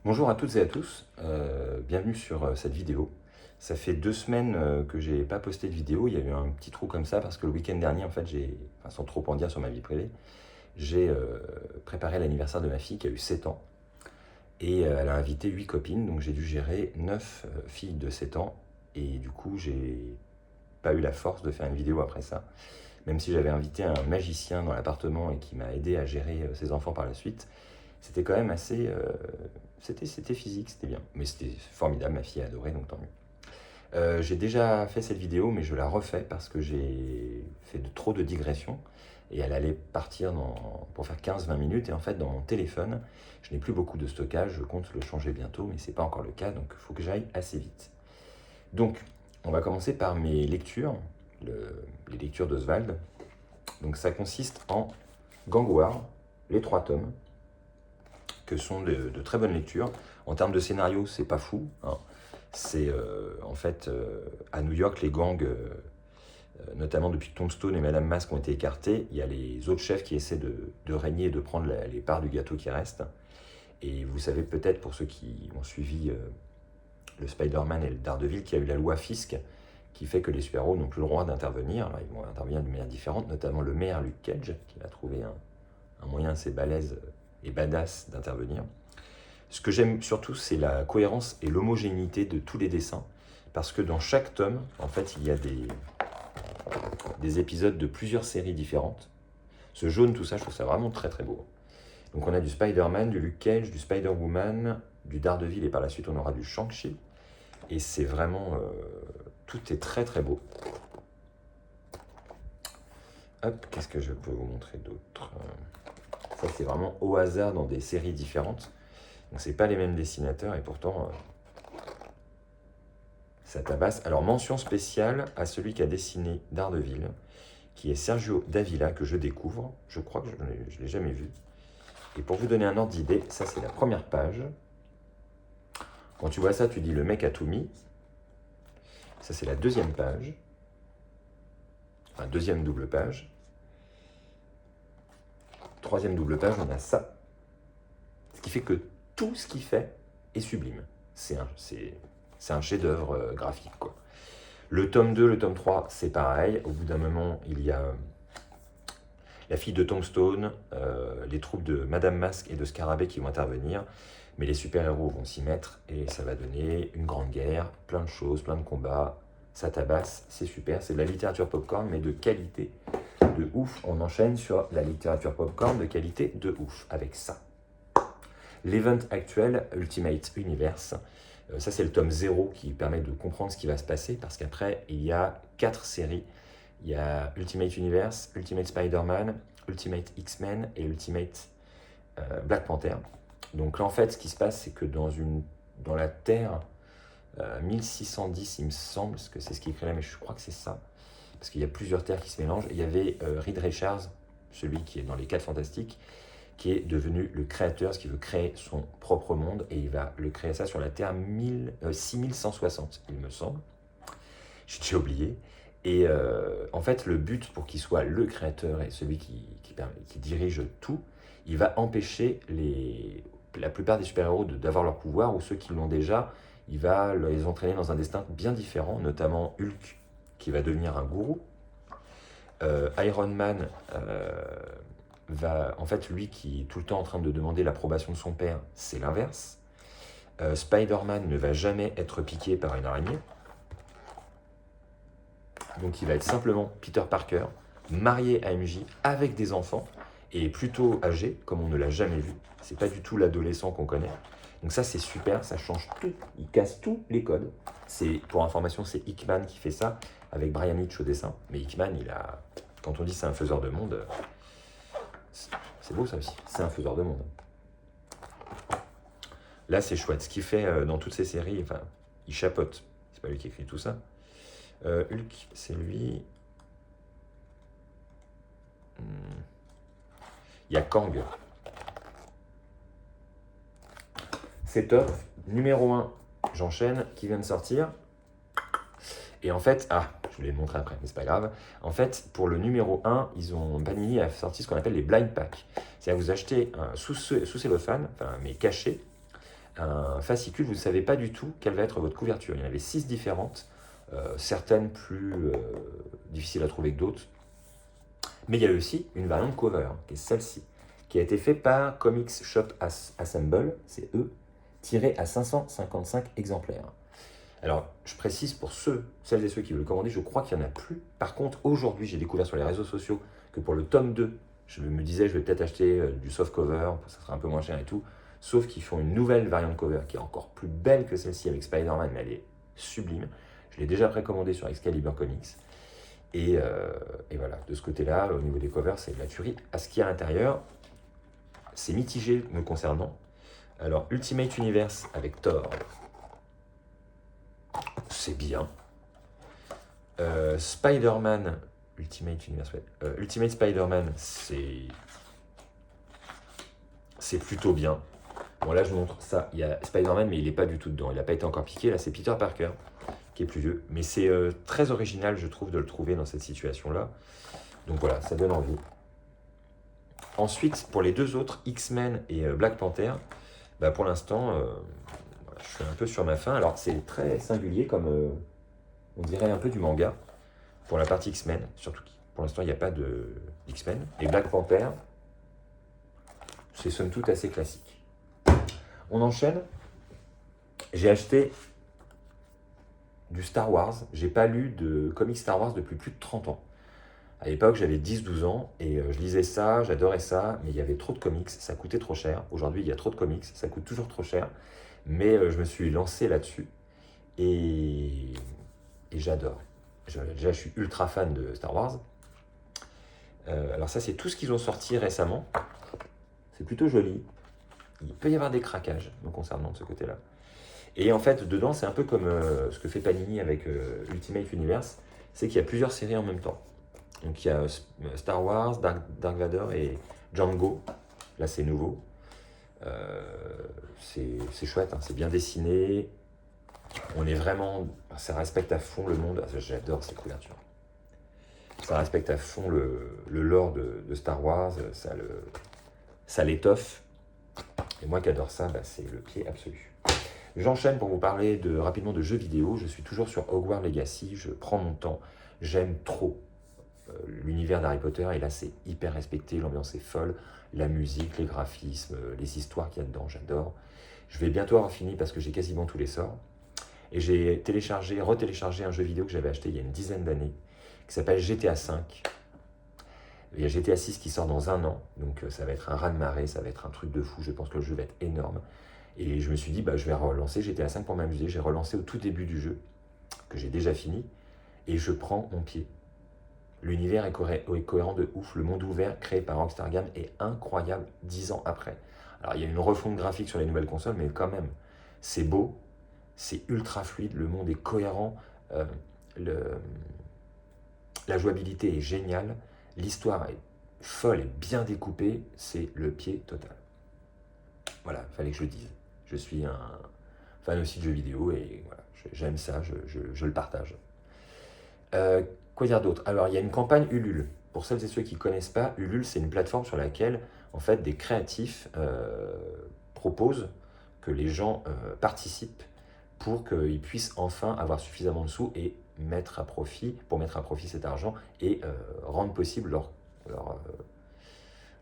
Bonjour à toutes et à tous, bienvenue sur cette vidéo. Ça fait 2 semaines que j'ai pas posté de vidéo, il y a eu un petit trou comme ça parce que le week-end dernier, en fait, sans trop en dire sur ma vie privée, j'ai préparé l'anniversaire de ma fille qui a eu 7 ans et elle a invité 8 copines, donc j'ai dû gérer 9 filles de 7 ans et du coup, j'ai pas eu la force de faire une vidéo après ça. Même si j'avais invité un magicien dans l'appartement et qui m'a aidé à gérer ses enfants par la suite, c'était quand même assez. C'était physique, c'était bien. Mais c'était formidable, ma fille a adoré, donc tant mieux. J'ai déjà fait cette vidéo, mais je la refais parce que j'ai fait trop de digressions. Et elle allait partir pour faire 15-20 minutes. Et en fait, dans mon téléphone, je n'ai plus beaucoup de stockage. Je compte le changer bientôt, mais ce n'est pas encore le cas. Donc, il faut que j'aille assez vite. Donc, on va commencer par mes lectures, les lectures d'Oswald. Donc, ça consiste en Gang War, les 3 tomes, que sont de très bonnes lectures. En termes de scénario, c'est pas fou, hein. C'est en fait à New York, les gangs, notamment depuis que Tombstone et Madame Masque ont été écartés, il y a les autres chefs qui essaient de régner et de prendre les parts du gâteau qui reste. Et vous savez peut-être, pour ceux qui ont suivi le Spider-Man et le Daredevil, qu'il y a eu la loi Fisk qui fait que les super-héros n'ont plus le droit d'intervenir. Alors, ils vont intervenir de manière différente, notamment le maire Luke Cage, qui a trouvé un moyen assez balèze et badass d'intervenir. Ce que j'aime surtout, c'est la cohérence et l'homogénéité de tous les dessins, parce que dans chaque tome, en fait, il y a des épisodes de plusieurs séries différentes. Ce jaune, tout ça, je trouve ça vraiment très très beau. Donc on a du Spider-Man, du Luke Cage, du Spider-Woman, du Daredevil, et par la suite on aura du Shang-Chi. Et c'est vraiment... tout est très très beau. Hop, qu'est-ce que je peux vous montrer d'autre? Ça, c'est vraiment au hasard dans des séries différentes. Donc, c'est pas les mêmes dessinateurs et pourtant, ça tabasse. Alors, mention spéciale à celui qui a dessiné Daredevil, qui est Sergio Davila, que je découvre. Je crois que je ne l'ai jamais vu. Et pour vous donner un ordre d'idée, ça, c'est la première page. Quand tu vois ça, tu dis le mec a tout mis. Ça, c'est la deuxième page. Enfin, deuxième double page. Troisième double page, on a ça. Ce qui fait que tout ce qu'il fait est sublime. C'est un chef-d'œuvre graphique, quoi. Le tome 2, le tome 3, c'est pareil. Au bout d'un moment, il y a la fille de Tombstone, les troupes de Madame Masque et de Scarabée qui vont intervenir. Mais les super-héros vont s'y mettre et ça va donner une grande guerre, plein de choses, plein de combats. Ça tabasse, c'est super. C'est de la littérature popcorn, mais de qualité de ouf. On enchaîne sur la littérature popcorn de qualité de ouf avec ça. L'event actuel, Ultimate Universe, ça c'est le tome 0 qui permet de comprendre ce qui va se passer, parce qu'après il y a 4 séries. Il y a Ultimate Universe, Ultimate Spider-Man, Ultimate X-Men et Ultimate Black Panther. Donc là en fait ce qui se passe, c'est que dans la Terre 1610 il me semble, parce que c'est ce qui est écrit là, mais je crois que c'est ça, parce qu'il y a plusieurs terres qui se mélangent. Et il y avait Reed Richards, celui qui est dans les 4 Fantastiques, qui est devenu le créateur, ce qui veut créer son propre monde, et il va le créer ça sur la Terre 6160, il me semble. J'ai déjà oublié. Et en fait, le but pour qu'il soit le créateur et celui qui dirige tout, il va empêcher la plupart des super-héros d'avoir leur pouvoir, ou ceux qui l'ont déjà, il va les entraîner dans un destin bien différent, notamment Hulk, qui va devenir un gourou. Iron Man en fait, lui qui est tout le temps en train de demander l'approbation de son père, c'est l'inverse. Spider-Man ne va jamais être piqué par une araignée. Donc il va être simplement Peter Parker, marié à MJ, avec des enfants, et plutôt âgé, comme on ne l'a jamais vu. C'est pas du tout l'adolescent qu'on connaît. Donc ça, c'est super, ça change tout. Il casse tous les codes. Pour information, c'est Hickman qui fait ça, avec Brian Hitch au dessin. Mais Hickman, quand on dit c'est un faiseur de monde, c'est beau ça aussi, c'est un faiseur de monde. Là, c'est chouette. Ce qu'il fait dans toutes ces séries, enfin, il chapeaute. C'est pas lui qui écrit tout ça. Hulk, c'est lui. Il y a Kang. C'est top. Numéro 1, j'enchaîne, qui vient de sortir. Et en fait, je voulais le montrer après, mais c'est pas grave. En fait, pour le numéro 1, Panini a sorti ce qu'on appelle les blind packs. C'est-à-dire que vous achetez sous cellophane, mais caché, un fascicule, vous ne savez pas du tout quelle va être votre couverture. Il y en avait 6 différentes, certaines plus difficiles à trouver que d'autres. Mais il y a aussi une variante cover, qui est celle-ci, qui a été faite par Comics Shop Assemble, c'est eux, tiré à 555 exemplaires. Alors, je précise pour celles et ceux qui veulent commander, je crois qu'il n'y en a plus. Par contre, aujourd'hui, j'ai découvert sur les réseaux sociaux que pour le tome 2, je me disais, je vais peut-être acheter du soft cover, ça sera un peu moins cher et tout. Sauf qu'ils font une nouvelle variante cover qui est encore plus belle que celle-ci avec Spider-Man, mais elle est sublime. Je l'ai déjà précommandé sur Excalibur Comics. Et voilà, de ce côté-là, au niveau des covers, c'est de la tuerie. À ce qu'il y a à l'intérieur, c'est mitigé me concernant. Alors, Ultimate Universe avec Thor, c'est bien. Spider-Man, Ultimate Universe, Ultimate Spider-Man, c'est plutôt bien. Bon, là, je vous montre ça. Il y a Spider-Man, mais il n'est pas du tout dedans. Il n'a pas été encore piqué. Là, c'est Peter Parker, qui est plus vieux. Mais c'est très original, je trouve, de le trouver dans cette situation-là. Donc voilà, ça donne envie. Ensuite, pour les deux autres, X-Men et Black Panther, bah, pour l'instant, voilà, je suis un peu sur ma faim. Alors, c'est très singulier, comme on dirait un peu du manga, pour la partie X-Men. Surtout que pour l'instant, il n'y a pas de X-Men. Et Black Panther, c'est somme toute assez classique. On enchaîne. J'ai acheté du Star Wars. J'ai pas lu de comics Star Wars depuis plus de 30 ans. À l'époque, j'avais 10-12 ans et je lisais ça, j'adorais ça, mais il y avait trop de comics, ça coûtait trop cher. Aujourd'hui, il y a trop de comics, ça coûte toujours trop cher. Mais je me suis lancé là-dessus et j'adore. Déjà, je suis ultra fan de Star Wars. Alors ça, c'est tout ce qu'ils ont sorti récemment. C'est plutôt joli. Il peut y avoir des craquages me concernant de ce côté-là. Et en fait, dedans, c'est un peu comme ce que fait Panini avec Ultimate Universe, c'est qu'il y a plusieurs séries en même temps. Donc il y a Star Wars, Dark Vador et Django. Là, c'est nouveau. C'est chouette, hein, c'est bien dessiné. On est vraiment... Ça respecte à fond le monde. J'adore ces couvertures. Ça respecte à fond le lore de Star Wars. Ça l'étoffe. Et moi qui adore ça, bah, c'est le pied absolu. J'enchaîne pour vous parler rapidement de jeux vidéo. Je suis toujours sur Hogwarts Legacy. Je prends mon temps. J'aime trop l'univers d'Harry Potter. Et là, c'est hyper respecté. L'ambiance est folle. La musique, les graphismes, les histoires qu'il y a dedans, j'adore. Je vais bientôt avoir fini parce que j'ai quasiment tous les sorts. Et j'ai retéléchargé un jeu vidéo que j'avais acheté il y a une dizaine d'années qui s'appelle GTA V. Il y a GTA 6 qui sort dans 1 an, donc ça va être un raz-de-marée, ça va être un truc de fou, je pense que le jeu va être énorme. Et je me suis dit, bah, je vais relancer GTA 5 pour m'amuser. J'ai relancé au tout début du jeu, que j'ai déjà fini, et je prends mon pied. L'univers est cohérent de ouf, le monde ouvert créé par Rockstar Games est incroyable 10 ans après. Alors il y a une refonte graphique sur les nouvelles consoles, mais quand même, c'est beau, c'est ultra fluide, le monde est cohérent, la jouabilité est géniale, l'histoire est folle et bien découpée, c'est le pied total. Voilà, il fallait que je le dise. Je suis un fan aussi de jeux vidéo et voilà, j'aime ça, je le partage. Quoi dire d'autre? Alors, il y a une campagne Ulule. Pour celles et ceux qui ne connaissent pas, Ulule, c'est une plateforme sur laquelle, en fait, des créatifs proposent que les gens participent pour qu'ils puissent enfin avoir suffisamment de sous et mettre à profit cet argent et rendre possible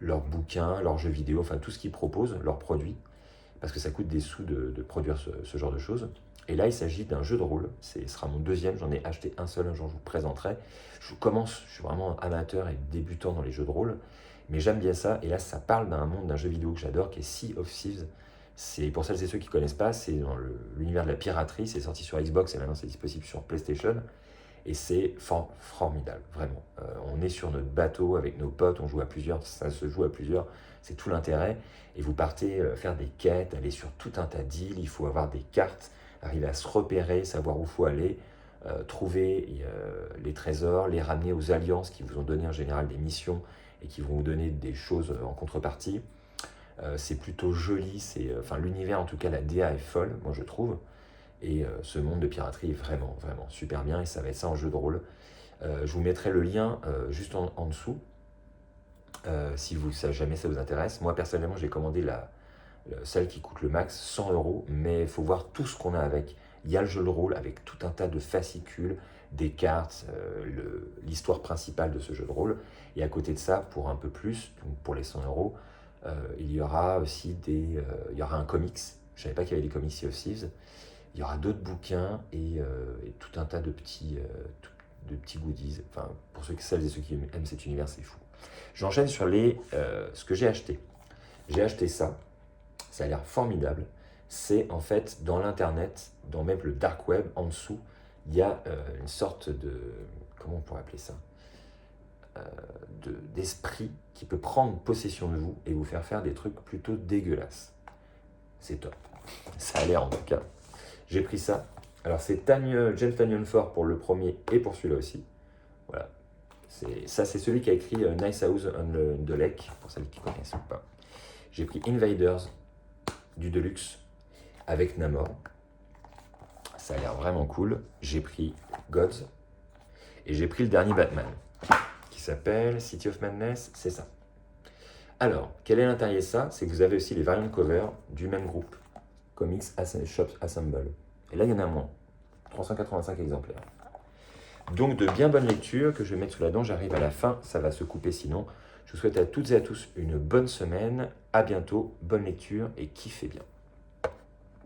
leurs bouquins, leurs jeux vidéo, enfin tout ce qu'ils proposent, leurs produits, parce que ça coûte des sous de produire ce genre de choses. Et là, il s'agit d'un jeu de rôle. Ce sera mon deuxième, j'en ai acheté un seul, un jour je vous présenterai. Je suis vraiment amateur et débutant dans les jeux de rôle, mais j'aime bien ça. Et là, ça parle d'un jeu vidéo que j'adore, qui est Sea of Thieves. C'est pour celles et ceux qui ne connaissent pas, c'est dans l'univers de la piraterie. C'est sorti sur Xbox et maintenant c'est disponible sur PlayStation. Et c'est formidable, vraiment. On est sur notre bateau avec nos potes, on joue à plusieurs, ça se joue à plusieurs, c'est tout l'intérêt. Et vous partez faire des quêtes, aller sur tout un tas d'îles, il faut avoir des cartes, arriver à se repérer, savoir où il faut aller, trouver les trésors, les ramener aux alliances qui vous ont donné en général des missions et qui vont vous donner des choses en contrepartie. C'est plutôt joli, enfin l'univers en tout cas, la DA est folle, moi je trouve. Et ce monde de piraterie est vraiment, vraiment super bien et ça va être ça en jeu de rôle. Je vous mettrai le lien juste en dessous, si jamais ça vous intéresse. Moi personnellement, j'ai commandé celle qui coûte le max 100 €, mais il faut voir tout ce qu'on a avec. Il y a le jeu de rôle avec tout un tas de fascicules, des cartes, l'histoire principale de ce jeu de rôle. Et à côté de ça, pour un peu plus, donc pour les 100 €, il y aura aussi il y aura un comics. Je ne savais pas qu'il y avait des comics Sea of Thieves. Il y aura d'autres bouquins et tout un tas de petits goodies. Enfin, pour celles et ceux qui aiment cet univers, c'est fou. J'enchaîne sur ce que j'ai acheté. J'ai acheté ça. Ça a l'air formidable. C'est en fait dans l'internet, dans même le dark web, en dessous, il y a une sorte de, comment on pourrait appeler ça, d'esprit qui peut prendre possession de vous et vous faire des trucs plutôt dégueulasses. C'est top. Ça a l'air en tout cas. J'ai pris ça. Alors c'est James Tanyon Ford pour le premier et pour celui-là aussi. Voilà. Ça c'est celui qui a écrit Nice House on the Lake, pour celles qui connaissent ou pas. J'ai pris Invaders du Deluxe avec Namor. Ça a l'air vraiment cool. J'ai pris Gods. Et j'ai pris le dernier Batman, qui s'appelle City of Madness, c'est ça. Alors, quel est l'intérêt de ça? C'est que vous avez aussi les variant covers du même groupe, Comics Shop Assemble. Et là, il y en a moins, 385 exemplaires. Donc, de bien bonnes lectures que je vais mettre sous la dent. J'arrive à la fin, ça va se couper sinon. Je vous souhaite à toutes et à tous une bonne semaine. À bientôt, bonne lecture et kiffez bien.